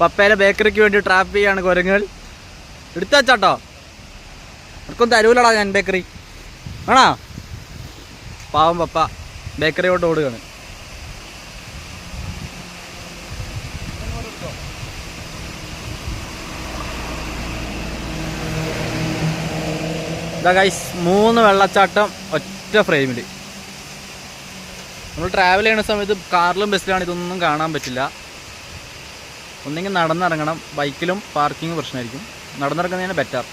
പപ്പേരെ ബേക്കറിക്ക് വേണ്ടി ട്രാപ്പ് ചെയ്യാണ് കുരങ്ങുകൾ. എടുത്തു വെച്ചാട്ടോ, അവർക്കൊന്നും തരൂലടാ ഞാൻ ബേക്കറി. ആണോ? പാവം പപ്പ ബേക്കറിയോട്ട് ഓടുകയാണ്. ഇതാ ഗൈസ് 3 വെള്ളച്ചാട്ടം ഒറ്റ ഫ്രെയിമിൽ. നമ്മൾ ട്രാവൽ ചെയ്യുന്ന സമയത്ത് കാറിലും ബസ്സിലാണ് ഇതൊന്നും കാണാൻ പറ്റില്ല. ഒന്നെങ്കിൽ നടന്നിറങ്ങണം, ബൈക്കിലും പാർക്കിംഗ് പ്രശ്നമായിരിക്കും. നടന്നിറങ്ങുന്നതിന് ബെറ്റർ.